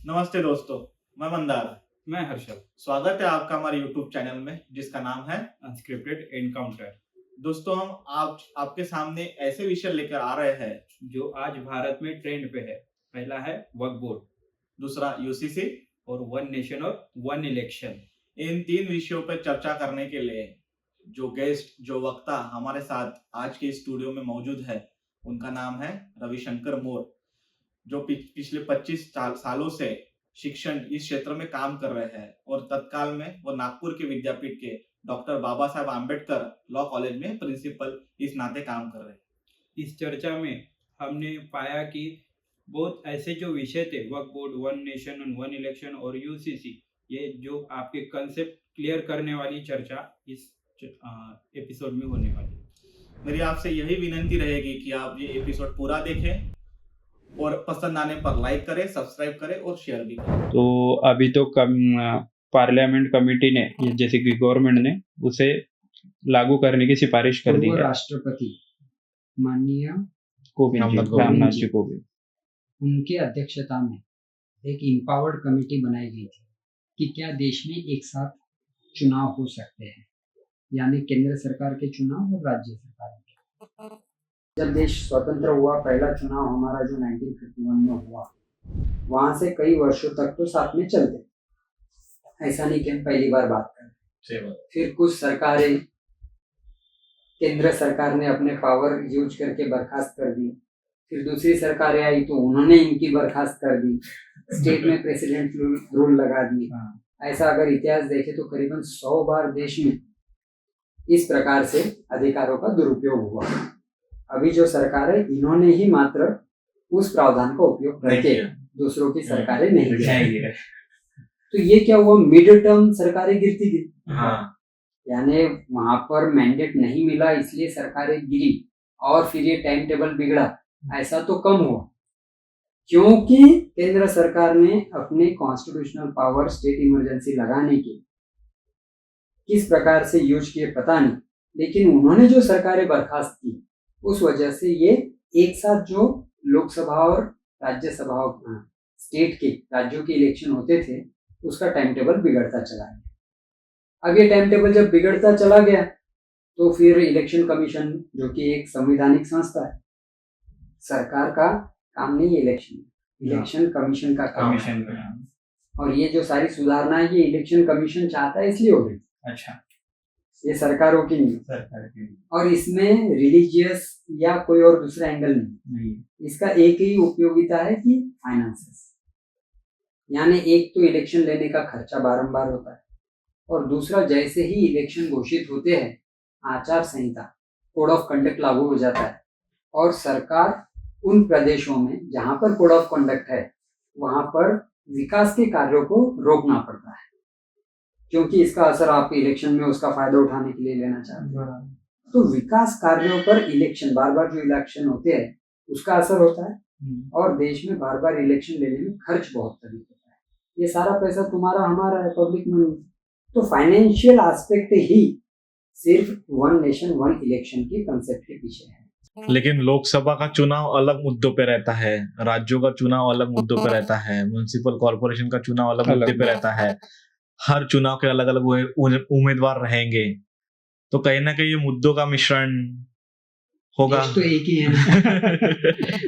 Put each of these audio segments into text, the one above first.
नमस्ते दोस्तों, मैं मंदार। मैं हर्षल। स्वागत है आपका हमारे YouTube चैनल में जिसका नाम है अनस्क्रिप्टेड एनकाउंटर। दोस्तों हम आपके सामने ऐसे विषय लेकर आ रहे हैं जो आज भारत में ट्रेंड पे है। पहला है वक्फ बोर्ड, दूसरा UCC और वन नेशन और वन इलेक्शन। इन तीन विषयों पर चर्चा करने के लिए जो वक्ता हमारे साथ आज के स्टूडियो में मौजूद है उनका नाम है रविशंकर मोर, जो पिछले 25 सालों से शिक्षण इस क्षेत्र में काम कर रहे हैं और तत्काल में वो नागपुर के विद्यापीठ के डॉक्टर बाबा साहब आम्बेडकर लॉ कॉलेज में प्रिंसिपल इस नाते काम कर रहे हैं। इस चर्चा में हमने पाया कि बहुत ऐसे जो विषय थे, वक्फ बोर्ड, वन नेशन और वन इलेक्शन और UCC, ये जो आपके कंसेप्ट क्लियर करने वाली चर्चा इस एपिसोड में होने वाली है। मेरी आपसे यही विनती रहेगी कि आप ये एपिसोड पूरा देखें और पसंद आने पर लाइक करें, सब्सक्राइब करें और शेयर भी करें। तो अभी तो पार्लियामेंट कमिटी ने, जैसे कि गवर्नमेंट ने उसे लागू करने की सिफारिश कर दी है। राष्ट्रपति माननीय रामनाथ जी कोविंद, उनके अध्यक्षता में एक इम्पावर्ड कमेटी बनाई गई थी कि क्या देश में एक साथ चुनाव हो सकते हैं, यानी केंद्र सरकार के चुनाव और राज्य सरकार के। जब देश स्वतंत्र हुआ, पहला चुनाव हमारा जो 1951 में हुआ, वहां से कई वर्षों तक तो साथ में चलते, ऐसा नहीं कि हम पहली बार बात करें। फिर कुछ सरकारें, केंद्र सरकार ने अपने पावर यूज करके बर्खास्त कर दी, फिर दूसरी सरकारें आई तो उन्होंने इनकी बर्खास्त कर दी, स्टेट में प्रेसिडेंट रूल लगा दी। ऐसा अगर इतिहास देखे तो करीबन 100 बार देश में इस प्रकार से अधिकारों का दुरुपयोग हुआ। अभी जो सरकार है, इन्होंने ही मात्र उस प्रावधान का उपयोग करके दूसरों की सरकारें नहीं गिराई। तो ये क्या हुआ, मिड टर्म सरकारें गिरती गई। यानी वहां पर मैंडेट नहीं मिला इसलिए सरकारें गिरी और फिर ये टाइम टेबल बिगड़ा, ऐसा तो कम हुआ, क्योंकि केंद्र सरकार ने अपने कॉन्स्टिट्यूशनल पावर स्टेट इमरजेंसी लगाने के किस प्रकार से यूज किए पता नहीं, लेकिन उन्होंने जो सरकारें बर्खास्त की उस वजह से ये एक साथ जो लोकसभा और राज्यसभा स्टेट के राज्यों के इलेक्शन होते थे उसका टाइम टेबल बिगड़ता चला गया। अब ये टाइम टेबल जब बिगड़ता चला गया तो फिर इलेक्शन कमीशन, जो कि एक संवैधानिक संस्था है, सरकार का काम नहीं इलेक्शन कमीशन का काम है। और ये जो सारी सुधारणा है ये इलेक्शन कमीशन चाहता है, इसलिए हो गई। अच्छा, ये सरकारों की नहीं। और इसमें रिलीजियस या कोई और दूसरा एंगल नहीं। इसका एक ही उपयोगिता है कि फाइनेंसेस, यानी एक तो इलेक्शन लेने का खर्चा बारंबार होता है, और दूसरा जैसे ही इलेक्शन घोषित होते हैं आचार संहिता, कोड ऑफ कंडक्ट लागू हो जाता है, और सरकार उन प्रदेशों में जहां पर कोड ऑफ कंडक्ट है वहां पर विकास के कार्यों को रोकना पड़ता है, क्योंकि इसका असर आप इलेक्शन में उसका फायदा उठाने के लिए लेना चाहते हैं। तो विकास कार्यों पर इलेक्शन, बार बार जो इलेक्शन होते हैं उसका असर होता है, और देश में बार बार इलेक्शन लेने में खर्च बहुत अधिक होता है। ये सारा पैसा तुम्हारा हमारा है, पब्लिक मनी। तो फाइनेंशियल एस्पेक्ट ही सिर्फ वन नेशन वन इलेक्शन के कंसेप्ट के पीछे है। लेकिन लोकसभा का चुनाव अलग मुद्दों पे रहता है, राज्यों का चुनाव अलग मुद्दों पे रहता है, म्युनिसिपल कॉर्पोरेशन का चुनाव अलग मुद्दे पे रहता है। हर चुनाव के अलग अलग उम्मीदवार रहेंगे, तो कहीं ना कहीं ये मुद्दों का मिश्रण होगा। देश तो एक ही है ना।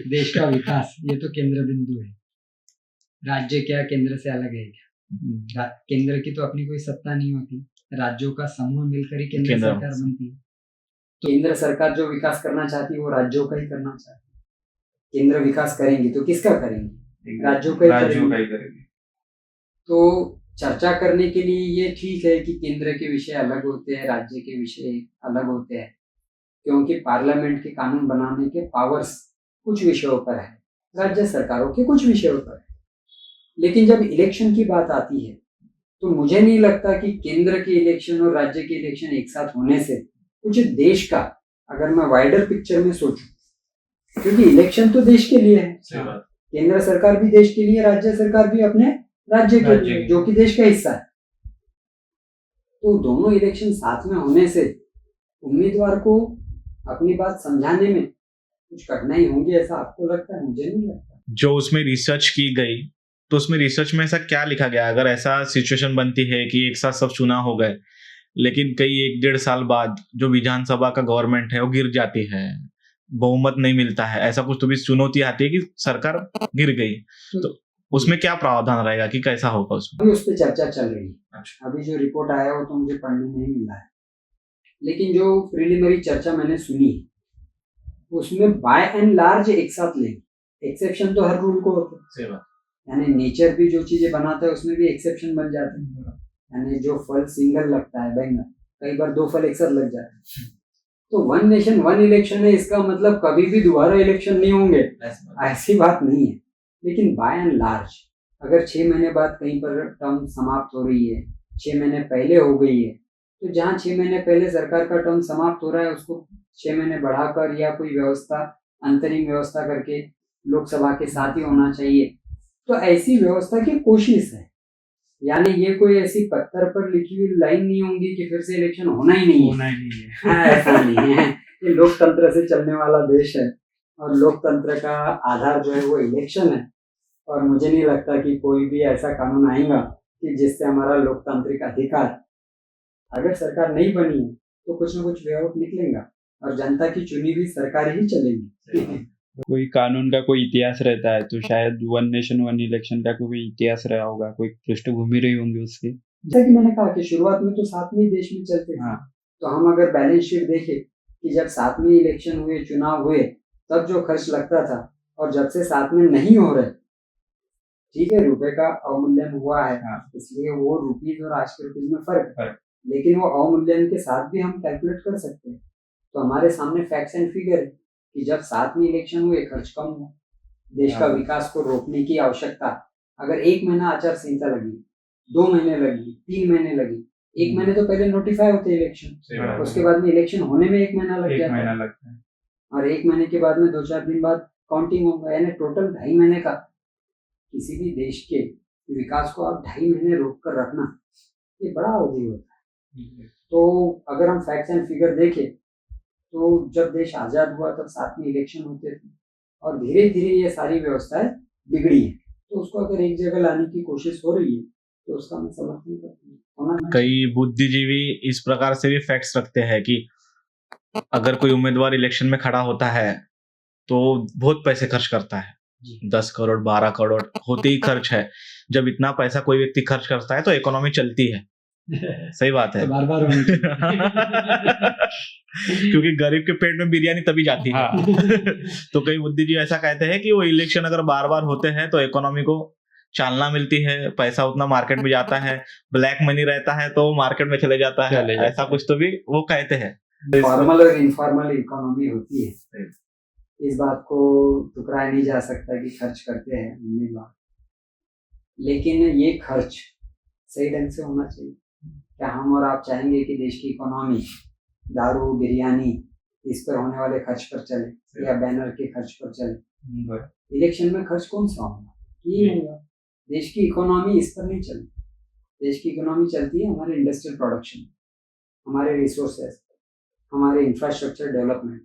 देश का विकास ये तो केंद्र बिंदु है। राज्य क्या केंद्र से अलग है क्या? केंद्र की तो अपनी कोई सत्ता नहीं होती, राज्यों का समूह मिलकर ही केंद्र सरकार बनती है। तो केंद्र सरकार जो विकास करना चाहती है वो राज्यों का ही करना चाहती है। केंद्र विकास करेंगे तो किसका करेंगे? राज्यों का ही करेंगे। तो चर्चा करने के लिए ये ठीक है कि केंद्र के विषय अलग होते हैं, राज्य के विषय अलग होते हैं, क्योंकि पार्लियामेंट के कानून बनाने के पावर्स कुछ विषयों पर है, राज्य सरकारों के कुछ विषयों पर है। लेकिन जब इलेक्शन की बात आती है तो मुझे नहीं लगता कि केंद्र के इलेक्शन और राज्य के इलेक्शन एक साथ होने से कुछ देश का, अगर मैं वाइडर पिक्चर में सोचूं, क्योंकि इलेक्शन तो देश के लिए है, केंद्र सरकार भी देश के लिए, राज्य सरकार भी अपने राज्य के लिए, जो कि देश का हिस्सा है। तो दोनों इलेक्शन साथ में होने से उम्मीदवार को अपनी बात समझाने में कुछ कठिनाई होंगी, ऐसा आपको लगता है? मुझे नहीं लगता। जो उसमें रिसर्च की गई तो उसमें रिसर्च में ऐसा क्या लिखा गया, अगर ऐसा सिचुएशन बनती है कि एक साथ सब चुनाव हो गए लेकिन कई 1-1.5 साल बाद जो विधानसभा का गवर्नमेंट है वो गिर जाती है, बहुमत नहीं मिलता है, ऐसा कुछ तो भी चुनौती आती है कि सरकार गिर गई, तो उसमें क्या प्रावधान रहेगा कि कैसा होगा उसमें? अभी उस पर चर्चा चल रही है। अच्छा। अभी जो रिपोर्ट आया वो तो मुझे पढ़ने नहीं मिला है, लेकिन जो प्रिलिमिनरी चर्चा मैंने सुनी उसमें बाय एंड लार्ज एक साथ लेंगे। एक्सेप्शन तो हर रूल को होता है, यानी नेचर भी जो चीजें बनाता है उसमें भी एक्सेप्शन बन जाते हैं। यानी जो फल सिंगल लगता है बैंगन, कई बार 2 फल एक साथ लग जाते हैं। तो 1 नेशन 1 इलेक्शन है, इसका मतलब कभी भी दोबारा इलेक्शन नहीं होंगे, ऐसी बात नहीं है। लेकिन बाय एंड लार्ज अगर 6 महीने बाद कहीं पर टर्म समाप्त हो रही है, 6 महीने पहले हो गई है, तो जहाँ 6 महीने पहले सरकार का टर्म समाप्त हो रहा है उसको 6 महीने बढ़ाकर या कोई व्यवस्था अंतरिम व्यवस्था करके लोकसभा के साथ ही होना चाहिए। तो ऐसी व्यवस्था की कोशिश है, यानी ये कोई ऐसी पत्थर पर लिखी हुई लाइन नहीं होंगी कि फिर से इलेक्शन होना ही नहीं है। ऐसा नहीं है। ये लोकतंत्र से चलने वाला देश है और लोकतंत्र का आधार जो है वो इलेक्शन है, और मुझे नहीं लगता कि कोई भी ऐसा कानून आएगा कि जिससे हमारा लोकतांत्रिक अधिकार, अगर सरकार नहीं बनी है तो कुछ न कुछ वे आउट निकलेगा और जनता की चुनी हुई सरकार ही चलेगी। कोई कानून का कोई इतिहास रहता है तो शायद 1 नेशन 1 इलेक्शन का कोई इतिहास रहा होगा, कोई पृष्ठभूमि रही होंगी उसकी। जैसा कि मैंने कहा कि शुरुआत में तो 7वें देश में चलते थे। तो हम अगर बैलेंस शीट देखें कि जब 7वें इलेक्शन हुए, चुनाव हुए, तब जो खर्च लगता था और जब से 7 में नहीं हो रहे, ठीक है रुपए का अवमूल्यन हुआ है, इसलिए वो रुपीज और आज के रुपीज में फर्क है, लेकिन वो अवमूल्यन के साथ भी हम कैलकुलेट कर सकते हैं। तो हमारे सामने फैक्ट्स एंड फिगर है कि जब 7वें इलेक्शन हुए खर्च कम हुआ, देश का विकास को रोकने की आवश्यकता, अगर 1 महीना आचार संहिता लगी, 2 महीने लगी, 3 महीने लगी, 1 महीने तो पहले नोटिफाई होते इलेक्शन, उसके बाद में इलेक्शन होने में 1 महीना लग जाता है, और 1 महीने के बाद में 2-4 दिन बाद काउंटिंग होगा, यानी टोटल 2.5 महीने का किसी भी देश के विकास को आप 2.5 महीने रोक कर रखना, ये बड़ा अवधि होता है। तो अगर हम फैक्ट्स एंड फिगर देखें तो जब देश आजाद हुआ तब 7 में इलेक्शन होते थे और धीरे धीरे ये सारी व्यवस्थाएं बिगड़ी है, तो उसको अगर एक जगह लाने की कोशिश हो रही है तो उसका मैं समर्थन करता हूँ। कई बुद्धिजीवी इस प्रकार से भी फैक्ट्स रखते हैं कि अगर कोई उम्मीदवार इलेक्शन में खड़ा होता है तो बहुत पैसे खर्च करता है, 10 करोड़ 12 करोड़ होते ही खर्च है। जब इतना पैसा कोई व्यक्ति खर्च करता है तो इकोनॉमी चलती है। सही बात है। तो बार-बार क्योंकि गरीब के पेट में बिरयानी तभी जाती है। तो कई बुद्धिजीवी ऐसा कहते हैं कि वो इलेक्शन अगर बार बार होते हैं तो इकोनॉमी को चालना मिलती है, पैसा उतना मार्केट में जाता है, ब्लैक मनी रहता है तो मार्केट में चले जाता है, ऐसा कुछ तो भी वो कहते हैं। फॉर्मल और इनफॉर्मल इकोनॉमी होती है, इस बात को ठुकराया नहीं जा सकता कि खर्च करते हैं उम्मीदवार, लेकिन ये खर्च सही ढंग से होना चाहिए। क्या हम और आप चाहेंगे कि देश की इकोनॉमी दारू बिरयानी इस पर होने वाले खर्च पर चले या बैनर के खर्च पर चले? इलेक्शन में खर्च कौन सा होगा? ये होगा। देश की इकोनॉमी इस पर नहीं चलती। देश की इकोनॉमी चलती है हमारे इंडस्ट्रियल प्रोडक्शन, हमारे रिसोर्सेस, हमारे इंफ्रास्ट्रक्चर डेवलपमेंट।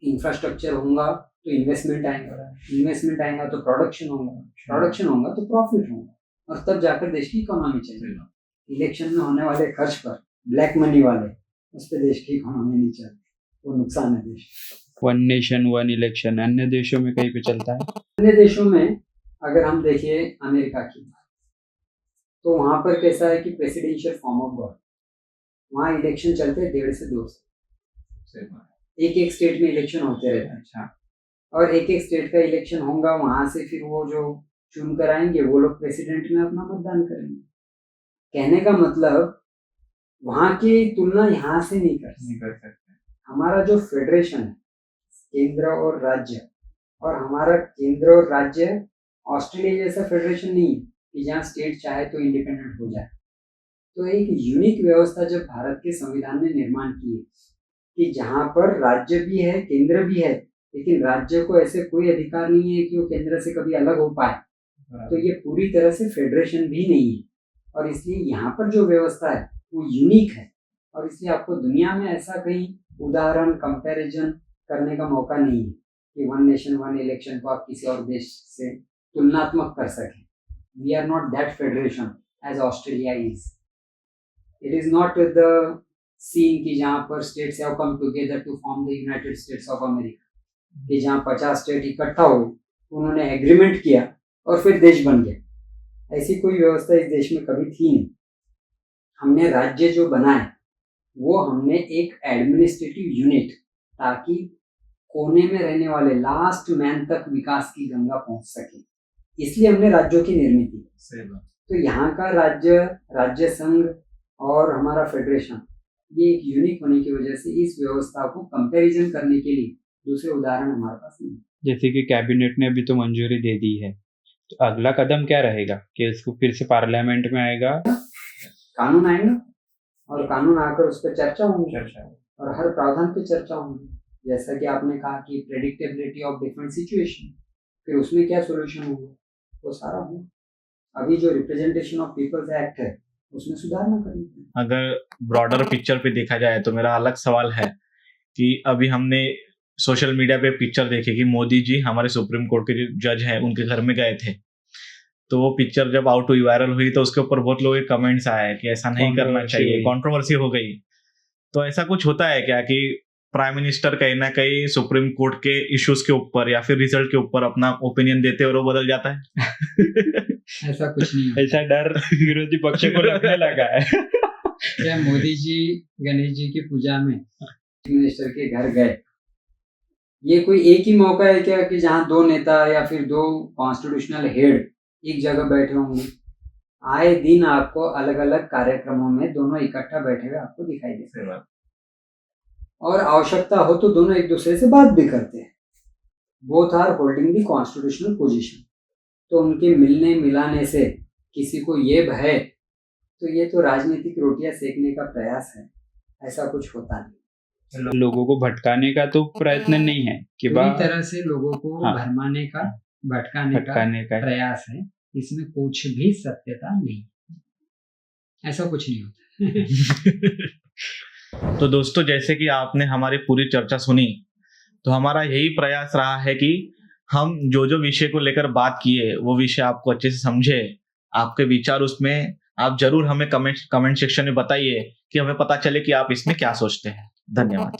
इंफ्रास्ट्रक्चर होगा तो इन्वेस्टमेंट आएगा, इन्वेस्टमेंट आएगा तो प्रोडक्शन होगा, प्रोडक्शन होगा तो प्रॉफिट होगा, और तब जाकर देश की इकोनॉमी चलेगा। इलेक्शन में होने वाले खर्च पर, ब्लैक मनी वाले, उस पर देश की इकोनॉमी नहीं चलती, वो नुकसान है देश। 1 नेशन 1 इलेक्शन अन्य देशों में कहीं पे चलता है? अन्य देशों में अगर हम देखिए अमेरिका की, तो वहां पर कैसा है कि प्रेसिडेंशियल फॉर्म ऑफ गवर्नमेंट, वहाँ इलेक्शन चलते हैं 1.5 से 2 साल, एक स्टेट में इलेक्शन होते रहते हैं। अच्छा, और एक स्टेट का इलेक्शन होगा, वहां से फिर वो जो चुन कर आएंगे वो लोग प्रेसिडेंट में अपना मतदान करेंगे। कहने का मतलब वहां की तुलना यहाँ से नहीं कर सकते। हमारा जो फेडरेशन है, केंद्र और राज्य, और हमारा केंद्र और राज्य ऑस्ट्रेलिया जैसा फेडरेशन नहीं है कि जहाँ स्टेट चाहे तो इंडिपेंडेंट हो जाए। तो एक यूनिक व्यवस्था जब भारत के संविधान ने निर्माण की है कि जहाँ पर राज्य भी है केंद्र भी है, लेकिन राज्य को ऐसे कोई अधिकार नहीं है कि वो केंद्र से कभी अलग हो पाए, तो ये पूरी तरह से फेडरेशन भी नहीं है, और इसलिए यहाँ पर जो व्यवस्था है वो यूनिक है, और इसलिए आपको दुनिया में ऐसा कहीं उदाहरण कंपैरिजन करने का मौका नहीं है कि 1 नेशन 1 इलेक्शन को आप किसी और देश से तुलनात्मक कर सकें. We are not that federation as Australia is. It is not the scene कि जहाँ पर states have come together to form the United States of America. कि जहाँ 50 स्टेट इकट्ठा हुए, उन्होंने एग्रीमेंट किया और फिर देश बन गया. ऐसी कोई व्यवस्था इस देश में कभी थी नहीं. हमने राज्य जो बनाए वो हमने एक एडमिनिस्ट्रेटिव यूनिट, ताकि कोने में रहने वाले लास्ट मैन तक विकास की गंगा पहुंच सके, इसलिए हमने राज्यों की निर्मित की. तो यहाँ का राज्य संघ और हमारा फेडरेशन ये एक यूनिक होने की वजह से इस व्यवस्था को कंपैरिजन करने के लिए दूसरे उदाहरण हमारे पास नहीं. जैसे कि कैबिनेट ने अभी तो मंजूरी दे दी है, तो अगला कदम क्या रहेगा कि इसको फिर से पार्लियामेंट में आएगा, कानून आएगा और कानून आकर उस पर चर्चा होगी और हर प्रावधान पे चर्चा होगी. जैसा कि आपने कहा कि प्रेडिक्टेबिलिटी ऑफ डिफरेंट सिचुएशन, फिर उसमें क्या सोल्यूशन होगा वो सारा हो. अभी जो रिप्रेजेंटेशन ऑफ पीपल्स एक्ट है उसमें सुधार ना करेंगे. अगर ब्रॉडर पिक्चर पे देखा जाए तो मेरा अलग सवाल है कि अभी हमने सोशल मीडिया पे पिक्चर देखी कि मोदी जी हमारे सुप्रीम कोर्ट के जो जज हैं उनके घर में गए थे, तो वो पिक्चर जब आउट हुई, वायरल हुई, तो उसके ऊपर बहुत लोगों के कमेंट्स आए कि ऐसा नहीं करना चाहिए, कंट्रोवर्सी हो गई. तो ऐसा कुछ होता है क्या कि प्राइम मिनिस्टर कहीं ना कहीं सुप्रीम कोर्ट के इश्यूज के ऊपर या फिर रिजल्ट के ऊपर अपना ओपिनियन देते और वो बदल जाता है? ऐसा कुछ नहीं है. ऐसा डर विरोधी पक्ष को लगने लगा है. क्या मोदी जी गणेश जी की पूजा में मिनिस्टर के घर गए, ये कोई एक ही मौका है क्या कि जहां दो नेता या फिर दो कॉन्स्टिट्यूशनल हेड एक जगह बैठे होंगे? आए दिन आपको अलग अलग कार्यक्रमों में दोनों इकट्ठा बैठे हुए आपको दिखाई देते हैं और आवश्यकता हो तो दोनों एक दूसरे से बात भी करते हैं. Both are holding the constitutional position. तो उनके मिलने मिलाने से किसी को ये भय, तो ये तो राजनीतिक रोटियां सेकने का प्रयास है. ऐसा कुछ होता नहीं. लोगों को भटकाने का तो प्रयत्न नहीं है कि पूरी तरह से लोगों को हाँ, भरमाने का, भटकाने का प्रयास है. इसमें कुछ भी सत्यता नहीं, ऐसा कुछ नहीं होता. तो दोस्तों, जैसे कि आपने हमारी पूरी चर्चा सुनी, तो हमारा यही प्रयास रहा है कि हम जो जो विषय को लेकर बात किए वो विषय आपको अच्छे से समझे. आपके विचार उसमें आप जरूर हमें कमेंट सेक्शन में बताइए कि हमें पता चले कि आप इसमें क्या सोचते हैं. धन्यवाद.